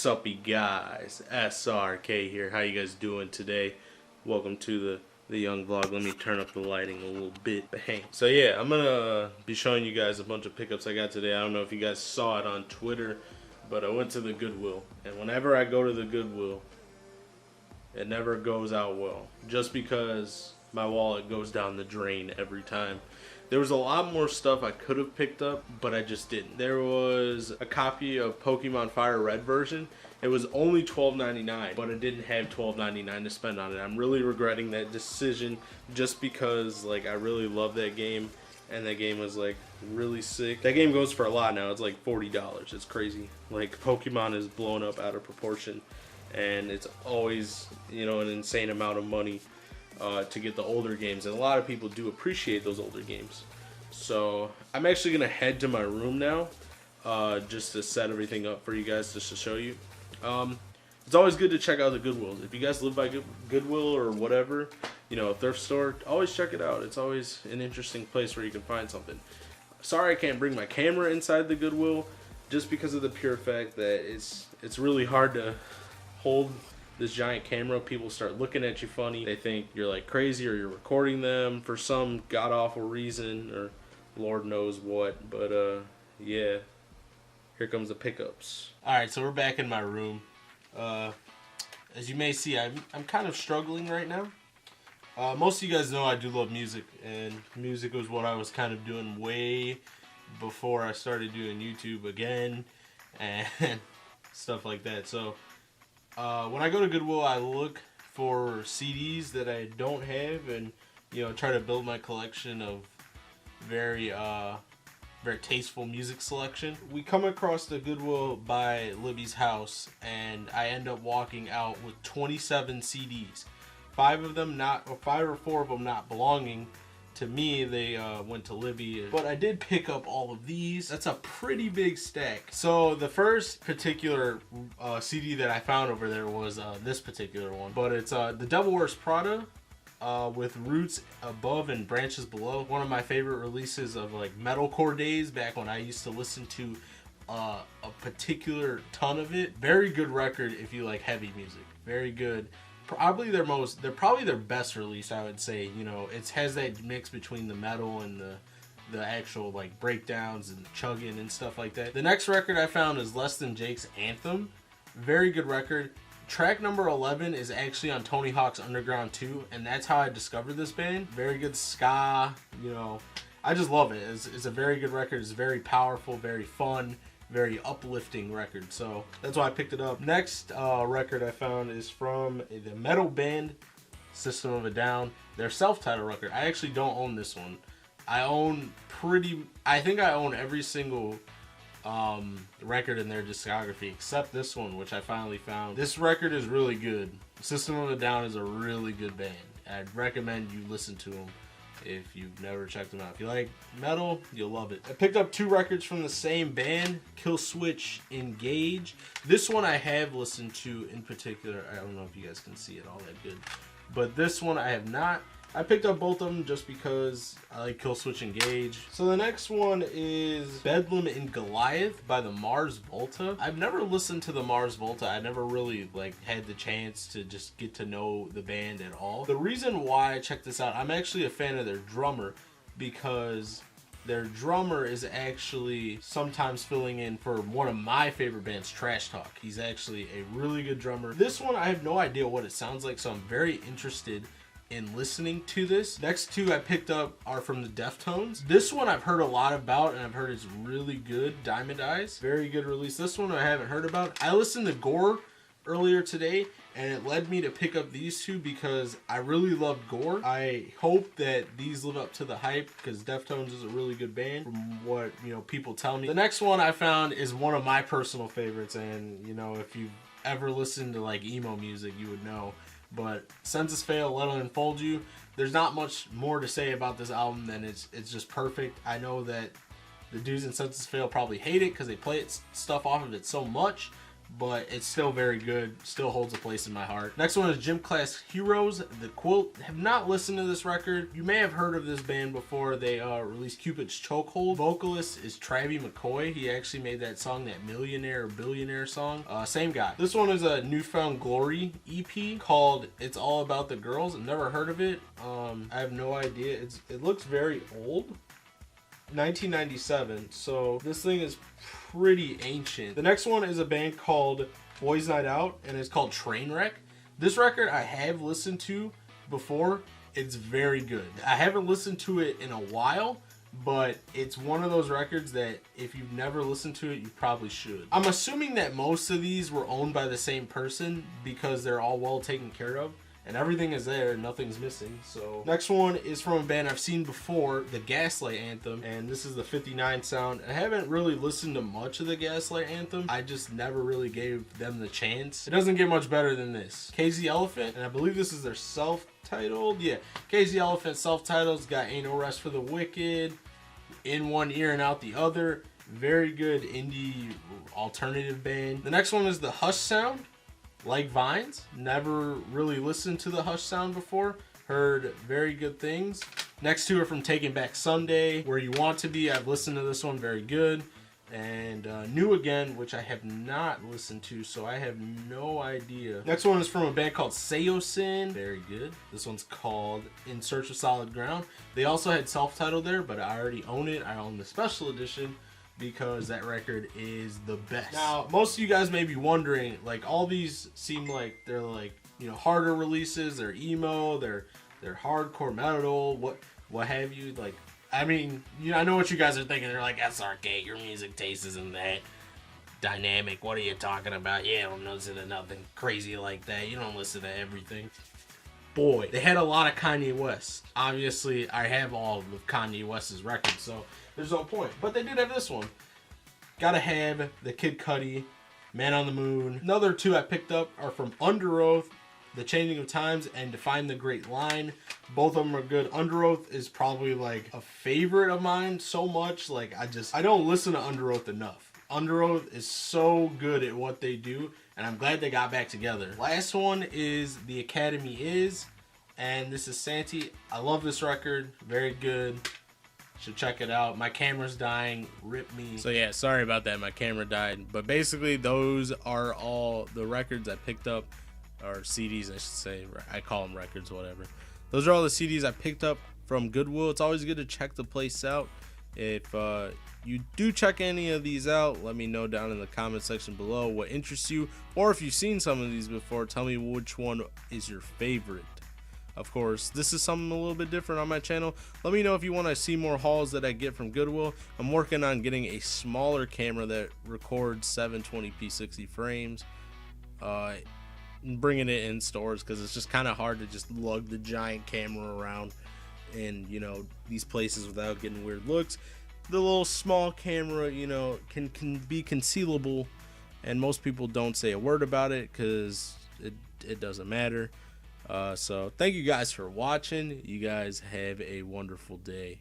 Suppy guys, SRK here. How you guys doing today? Welcome to the young vlog. Let me turn up the lighting a little bit. Bang. So yeah, I'm gonna be showing you guys a bunch of pickups I got today. I don't know if you guys saw it on Twitter, but I went to the Goodwill, and whenever I go to the Goodwill, it never goes out well, just because my wallet goes down the drain every time. There was a lot more stuff I could have picked up, but I just didn't. There was a copy of Pokemon Fire Red version. It was only $12.99, but I didn't have $12.99 to spend on it. I'm really regretting that decision, just because like I really love that game, and that game was like really sick. That game goes for a lot now. It's like $40. It's crazy. Like Pokemon is blown up out of proportion, and it's always, you know, an insane amount of money to get the older games, and a lot of people do appreciate those older games. So I'm actually gonna head to my room now, just to set everything up for you guys, just to show you. It's always good to check out the Goodwills. If you guys live by Goodwill or whatever, you know, a thrift store, always check it out. It's always an interesting place where you can find something. Sorry I can't bring my camera inside the Goodwill, just because of the pure fact that it's really hard to hold this giant camera. People start looking at you funny. They think you're like crazy, or you're recording them for some god-awful reason, or Lord knows what. But yeah, here comes the pickups. Alright, so we're back in my room. As you may see, I'm kind of struggling right now. Most of you guys know I do love music, and music was what I was kind of doing way before I started doing YouTube again and stuff like that. So when I go to Goodwill, I look for CDs that I don't have, and you know, try to build my collection of very tasteful music selection. We come across the Goodwill by Libby's house, and I end up walking out with 27 CDs. 5 or 4 of them not belonging to me. They went to Libby, but I did pick up all of these. That's a pretty big stack. So the first particular CD that I found over there was this particular one, but it's The Devil Wears Prada with Roots Above and Branches Below. One of my favorite releases of like metalcore days, back when I used to listen to a particular ton of it. Very good record if you like heavy music. Very good. Probably they're probably their best release, I would say. You know, it has that mix between the metal and the actual like breakdowns and chugging and stuff like that. The next record I found is Less Than Jake's Anthem. Very good record. Track number 11 is actually on Tony Hawk's Underground 2, and that's how I discovered this band. Very good ska, you know. I just love it. It's a very good record. It's very powerful, very fun, very uplifting record, so that's why I picked it up. Next record I found is from the metal band System of a Down, their self-titled record. I actually don't own this one. I think I own every single record in their discography except this one, which I finally found. This record is really good. System of a Down is a really good band. I'd recommend you listen to them if you've never checked them out. If you like metal, you'll love it. I picked up 2 records from the same band, Killswitch Engage. This one I have listened to in particular. I don't know if you guys can see it all that good, but this one I have not. I picked up both of them just because I like Killswitch Engage. So the next one is Bedlam in Goliath by the Mars Volta. I've never listened to the Mars Volta. I never really like had the chance to just get to know the band at all. The reason why I checked this out, I'm actually a fan of their drummer, because their drummer is actually sometimes filling in for one of my favorite bands, Trash Talk. He's actually a really good drummer. This one I have no idea what it sounds like, so I'm very interested in listening to this. Next 2 I picked up are from the Deftones. This one I've heard a lot about, and I've heard it's really good. Diamond Eyes, very good release. This one I haven't heard about. I listened to Gore earlier today, and it led me to pick up these 2 because I really love Gore. I hope that these live up to the hype, because Deftones is a really good band from what, you know, people tell me. The next one I found is one of my personal favorites, and you know, if you've ever listened to like emo music, you would know. But Census Fail, Let It Unfold You. There's not much more to say about this album than it's just perfect. I know that the dudes in Census Fail probably hate it because they play stuff off of it so much, but it's still very good. Still holds a place in my heart. Next one is Gym Class Heroes. The quote, have not listened to this record. You may have heard of this band before. They released Cupid's Chokehold. Vocalist is Travie McCoy. He actually made that song, that Millionaire or Billionaire song. Same guy. This one is a Newfound Glory EP called It's All About the Girls. I've never heard of it. I have no idea. It looks very old. 1997, so this thing is pretty ancient. The next one is a band called Boys Night Out, and it's called Trainwreck. This record I have listened to before. It's very good. I haven't listened to it in a while, but it's one of those records that if you've never listened to it, you probably should. I'm assuming that most of these were owned by the same person because they're all well taken care of. And everything is there, nothing's missing. So next one is from a band I've seen before, the Gaslight Anthem, and this is the 59 sound. I haven't really listened to much of the Gaslight Anthem. I just never really gave them the chance. It doesn't get much better than this. KZ Elephant, and I believe this is their self-titled. Yeah, KZ Elephant self-titled. Got Ain't No Rest for the Wicked, In One Ear and Out the Other. Very good indie alternative band. The next one is the Hush Sound. Like Vines, never really listened to the Hush sound before. Heard very good things. Next two are from Taking Back Sunday, Where You Want to Be. I've listened to this one, very good. And New Again, which I have not listened to, so I have no idea. Next one is from a band called Seosin, very good. This one's called In Search of Solid Ground. They also had self-titled there, but I already own it. I own the special edition, because that record is the best. Now, most of you guys may be wondering, like, all these seem like they're like, you know, harder releases, they're emo, they're hardcore metal, what have you. Like, I mean, you know, I know what you guys are thinking. They're like, SRK, your music taste isn't that dynamic. What are you talking about? Yeah, I don't listen to nothing crazy like that. You don't listen to everything. Boy, they had a lot of Kanye West. Obviously, I have all of Kanye West's records, so there's no point. But they did have this one. Gotta Have, the Kid Cudi, Man on the Moon. Another two I picked up are from Under Oath, The Changing of Times, and Define the Great Line. Both of them are good. Under Oath is probably like a favorite of mine so much. Like, I don't listen to Under Oath enough. Under Oath is so good at what they do, and I'm glad they got back together. Last one is The Academy Is, and this is Santi. I love this record. Very good. Should check it out. My camera's dying. Rip me. So yeah, sorry about that. My camera died. But basically, those are all the records I picked up, or CDs, I should say. I call them records, whatever. Those are all the CDs I picked up from Goodwill. It's always good to check the place out. If you do check any of these out, let me know down in the comment section below what interests you, or if you've seen some of these before, tell me which one is your favorite. Of course, this is something a little bit different on my channel. Let me know if you want to see more hauls that I get from Goodwill. I'm working on getting a smaller camera that records 720p 60 frames, bringing it in stores, because it's just kind of hard to just lug the giant camera around in, you know, these places without getting weird looks. The little small camera, you know, can be concealable, and most people don't say a word about it because it doesn't matter. So thank you guys for watching. You guys have a wonderful day.